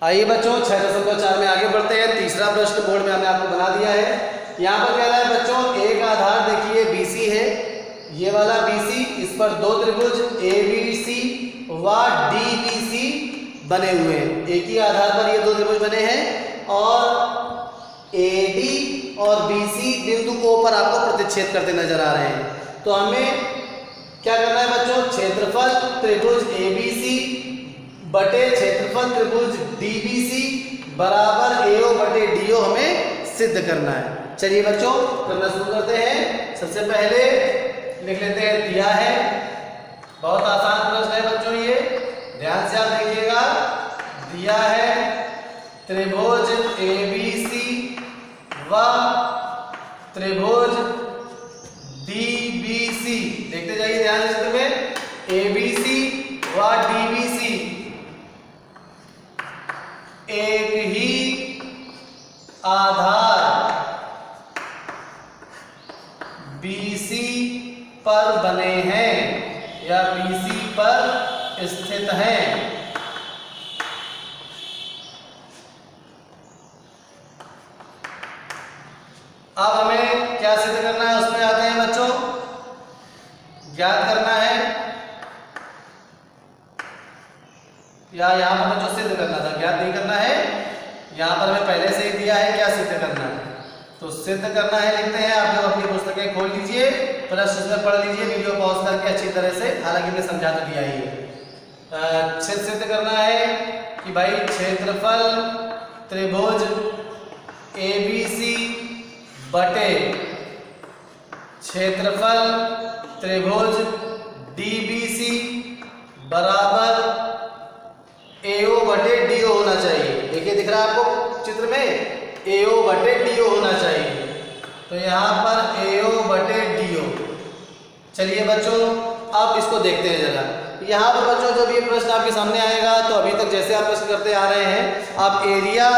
आइए बच्चों 6.4 में आगे बढ़ते हैं। तीसरा प्रश्न बोर्ड में हमने आपको बना दिया है। यहाँ पर कह रहा है बच्चों, एक आधार देखिए BC है, ये वाला BC, इस पर दो त्रिभुज ABC व DBC बने हुए हैं। एक ही आधार पर ये दो त्रिभुज बने हैं और AD और BC बिंदु O पर आपको प्रतिच्छेद करते नजर आ रहे हैं। तो हमें क्या करना है बच्चों, क्षेत्रफल त्रिभुज ABC बटे क्षेत्रफल त्रिभुज DBC बराबर AO बटे DO हमें सिद्ध करना है। चलिए बच्चों करना शुरू करते हैं। सबसे पहले लिख लेते हैं, दिया है, बहुत आसान प्रश्न है बच्चों, ये ध्यान से आप देखिएगा। दिया है त्रिभुज ABC व त्रिभुज DBC, देखते जाइए ध्यान से चित्र में, ABC व DBC एक ही आधार BC पर बने हैं या BC पर स्थित हैं। अब हमें क्या सिद्ध करना है, उसमें आते हैं बच्चों, ज्ञात करना है या यहाँ पर बच्चों सिद्ध करना था, ज्ञात नहीं करना है। यहाँ पर हमें पहले से ही दिया है क्या सिद्ध करना है, तो सिद्ध करना है लिखते हैं। आप लोग अपनी पुस्तकें खोल लीजिए, प्रश्न उसमें पढ़ लीजिए, वीडियो पॉज करके अच्छी तरह से, हालांकि हमने समझा तो दिया ही है। सिद्ध करना है कि भाई क्षेत्रफल त्रिभुज ABC बटे क्षेत्रफल त्रिभुज DBC बराबर AO बटे DO होना चाहिए। देखिए दिख रहा है आपको चित्र में, AO बटे DO होना चाहिए। तो यहाँ पर AO बटे DO। चलिए बच्चों अब इसको देखते हैं जरा। यहाँ पर बच्चों जब ये प्रश्न आपके सामने आएगा तो अभी तक जैसे आप प्रश्न करते आ रहे हैं, आप एरिया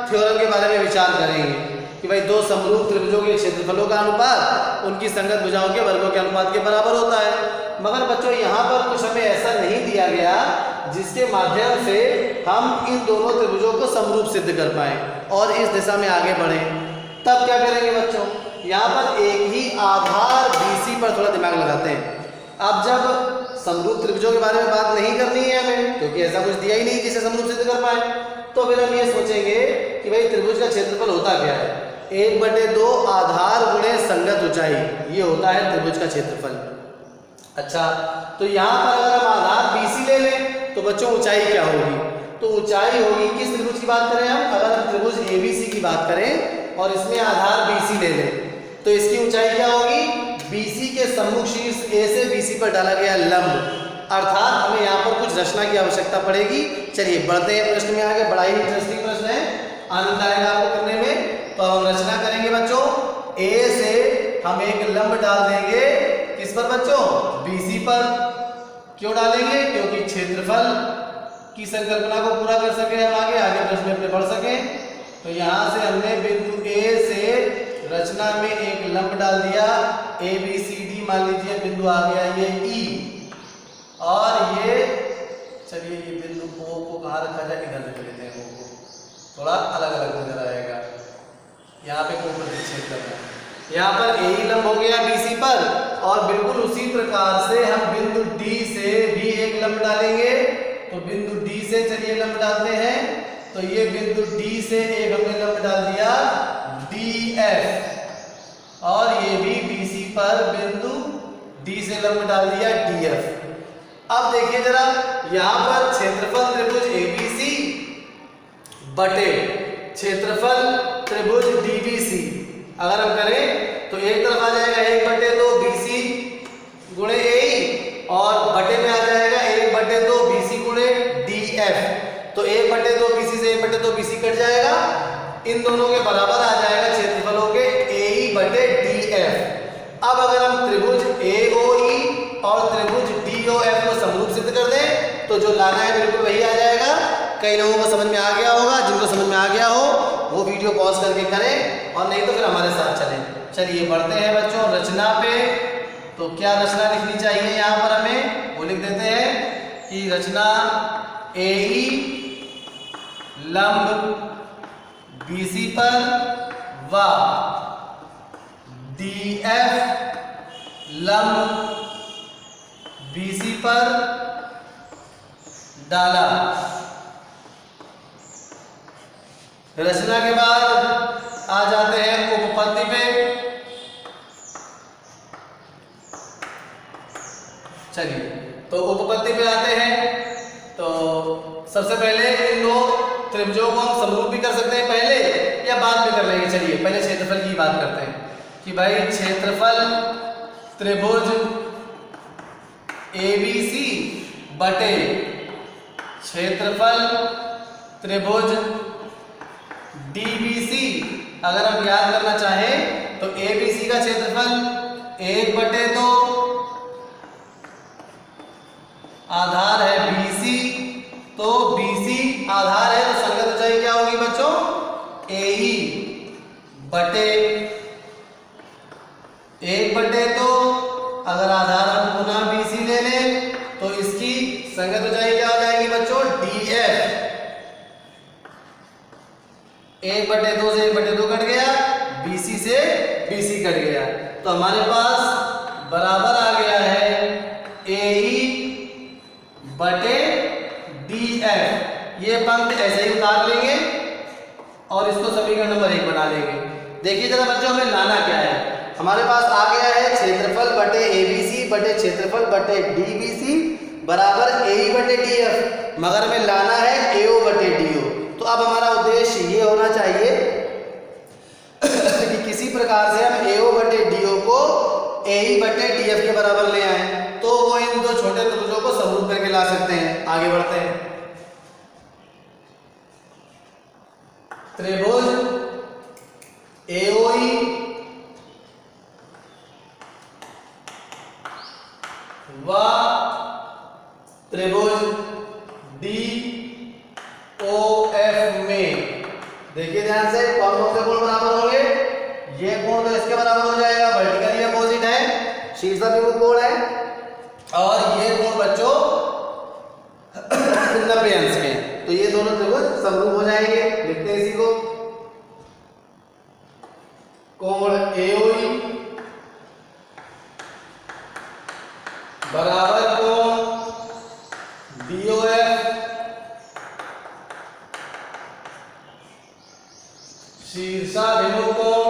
थ्योरम के बारे में विचार करेंगे कि भाई दो समरूप त्रिभुजों के क्षेत्रफलों का अनुपात उनकी संगत भुजाओं के वर्गों के अनुपात के बराबर होता है। मगर बच्चों यहाँ पर कुछ हमें ऐसा नहीं दिया गया जिसके माध्यम से हम इन दोनों त्रिभुजों को समरूप सिद्ध कर पाए और इस दिशा में आगे बढ़े। तब क्या करेंगे बच्चों, यहाँ पर एक ही आधार BC पर थोड़ा दिमाग लगाते हैं। अब जब समरूप त्रिभुजों के बारे में बात नहीं करनी है हमें, क्योंकि ऐसा कुछ दिया ही नहीं जिसे समरूप सिद्ध कर पाए, तो फिर हम ये सोचेंगे कि भाई त्रिभुज का क्षेत्रफल होता क्या है, 1/2 आधार गुणे संगत ऊंचाई, ये होता है त्रिभुज का क्षेत्रफल। अच्छा, तो यहाँ पर अगर हम आधार BC ले लें तो बच्चों ऊंचाई क्या होगी, तो ऊंचाई होगी, किस त्रिभुज की बात करें हम, अगर हम त्रिभुज ABC की बात करें और इसमें आधार BC ले लें तो इसकी ऊंचाई क्या होगी, BC के सम्मुख शीर्ष A से BC पर डाला गया लंब, अर्थात हमें यहाँ पर कुछ रचना की आवश्यकता पड़ेगी। चलिए बढ़ते हैं प्रश्न में आगे, बड़ा ही इंटरेस्टिंग प्रश्न है, आनंद आएगा आपको करने में। तो हम रचना करेंगे बच्चों, A से हम एक लंब डाल देंगे, किस पर बच्चों, BC पर। क्यों डालेंगे, क्योंकि क्षेत्रफल की संकल्पना को पूरा कर सके हम, आगे प्रश्न में बढ़ सके। तो यहाँ से हमने बिंदु A से रचना में एक लंब डाल दिया, ABCD मान लीजिए बिंदु आ गया ये E, और ये चलिए ये बिंदु O को कहाँ रखा जाए, इधर रख लेते हैं, O को थोड़ा अलग अलग नजर आएगा, यहाँ पे कोई प्रतिच्छेद करना है। यहाँ पर A ही लंब हो गया BC पर, और बिल्कुल उसी प्रकार से हम बिंदु D से भी एक लंब डालेंगे। तो बिंदु D से चलिए लंब डालते हैं, तो ये बिंदु D से एक हमने लंब डाल दिया DF, और ये भी BC पर बिंदु D से लंब डाल दिया DF। अब देखिए जरा, यहाँ पर क्षेत्रफल त्रिभुज ABC बटे क्षेत्रफल त्रिभुज DBC अगर हम करें तो एक तरफ आ जाएगा 1/2 BC गुणे AE, और बटे में आ जाएगा 1/2 BC गुणे DF। तो 1/2 BC से 1/2 BC कट जाएगा, इन दोनों के बराबर आ जाएगा क्षेत्रफलों के AE बटे DF। अब अगर हम त्रिभुज AOE और त्रिभुज DOF को समरूप सिद्ध कर दें तो जो लाना है बिल्कुल वही आ जाएगा। कई लोगों को समझ में आ गया होगा, जिनको समझ में आ गया हो वो वीडियो पॉज करके करें, और नहीं तो फिर हमारे साथ चलें। चलिए बढ़ते हैं बच्चों रचना पे। तो क्या रचना लिखनी चाहिए यहाँ पर हमें, वो लिख देते हैं कि रचना AE लंब BC पर व DF लंब BC पर डाला। रचना के बाद आ जाते हैं उपपत्ति पे। चलिए तो उपपत्ति पे आते हैं। तो सबसे पहले इन दो त्रिभुजों को हम समरूप भी कर सकते हैं पहले या बाद में कर लेंगे। चलिए पहले क्षेत्रफल की बात करते हैं कि भाई क्षेत्रफल त्रिभुज ABC बटे क्षेत्रफल त्रिभुज DBC अगर हम याद करना चाहें तो ABC का क्षेत्रफल 1/2 आधार है BC, तो BC आधार है तो संगत ऊंचाई क्या होगी बच्चों? AE बटे 1/2 अगर आधार हम पुनः BC ले लें तो इसकी संगत ऊंचाई क्या हो जाएगी बच्चों? DF। 1/2 से 1/2 कट गया, BC से BC कट गया, तो हमारे पास बराबर आ गया है AE बटे DF। ये पंक्ति ऐसे ही उतार लेंगे और इसको समीकरण नंबर 1 बना लेंगे। देखिए जरा बच्चों हमें लाना क्या है। हमारे पास आ गया है क्षेत्रफल बटे ABC बटे क्षेत्रफल बटे DBC बराबर AE बटे DF, मगर हमें लाना है AO बटे DO। तो अब हमारा उद्देश्य ये होना चाहिए कि किसी प्रकार से हम AO बटे DO को AE बटे DF के बराबर ले आए, तो वो इन दो छोटे त्रिभुजों को समरूप करके ला सकते हैं। आगे बढ़ते हैं। त्रिभुज AOE व त्रिभुज DOF में देखिए ध्यान से कौन कौन से कोण बराबर होंगे। ये कोण तो इसके बराबर हो जाएगा, वर्टिकली अपोजिट है, शीर्षाभिमुख कोण है, और ये कोण बच्चों 90 अंश के, तो ये दोनों त्रिभुज समरूप हो जाएंगे। लिखते हैं इसी को। कोण AOE बराबर कोण DOF शीर्षाभिमुख कोण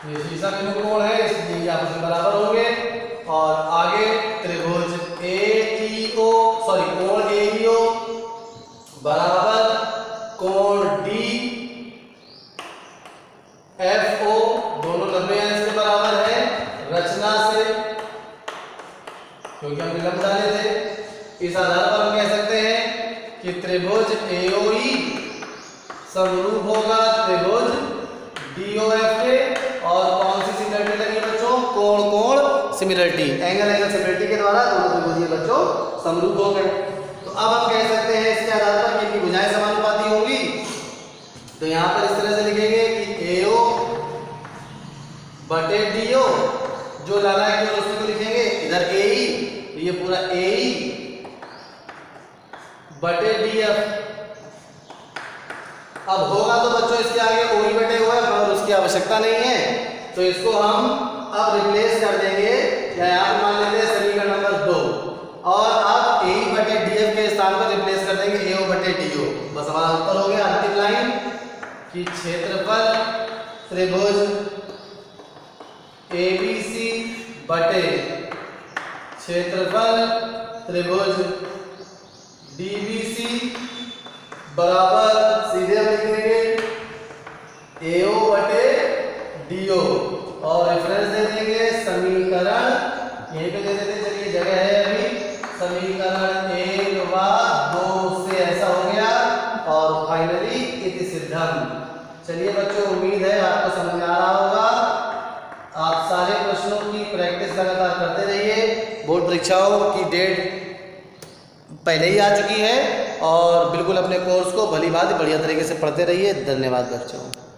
ये शीर्षाभिमुख कोण है, इसलिए आपस में बराबर होंगे। और आगे त्रिभुज कोण AEO बराबर कोण DFO, दोनों 90 अंश के बराबर है। रचना से क्योंकि हमने लंब डाले थे, इस आधार पर हम कह सकते हैं कि त्रिभुज AOE समरूप होगा त्रिभुज DOF के। और कौन सी सिमिलरिटी लगी बच्चों? कोण कोण सिमिलरिटी, एंगल एंगल सिमिलरिटी के द्वारा दोनों त्रिभुज ये बच्चों समरूप हो गए। तो अब हम कह सकते हैं इसके आधार पर कि इनकी भुजाएं समानुपाती होंगी। तो यहाँ पर इस तरह से लिखेंगे कि AO बटे DO, जो लाना है केवल उसी को लिखेंगे। इधर AE, तो ये पूरा AE बटे DF। अब होगा तो बच्चों इसके आगे OE बटे OF, मगर उसकी आवश्यकता नहीं है, तो इसको हम अब रिप्लेस कर देंगे, या यहाँ मान लेते हैं समीकरण नंबर 2, और अब AE बटे DF के स्थान पर रिप्लेस कर देंगे AO बटे DO। बस हमारा उत्तर हो गया अंतिम लाइन कि क्षेत्रफल त्रिभुज ABC बटे क्षेत्रफल त्रिभुज DBC बराबर, सीधे हम लिख देंगे AO बटे DO और रेफरेंस दे देंगे समीकरण, यहीं पे दे देते। चलिए जगह है अभी, समीकरण 1 व 2 से ऐसा हो गया, और फाइनली इति सिद्धम। चलिए बच्चों, उम्मीद है आपको समझ में आ रहा होगा। आप सारे प्रश्नों की प्रैक्टिस लगातार करते रहिए। बोर्ड परीक्षाओं की डेट पहले ही आ चुकी है, और बिल्कुल अपने कोर्स को भली भांति बढ़िया तरीके से पढ़ते रहिए। धन्यवाद बच्चों।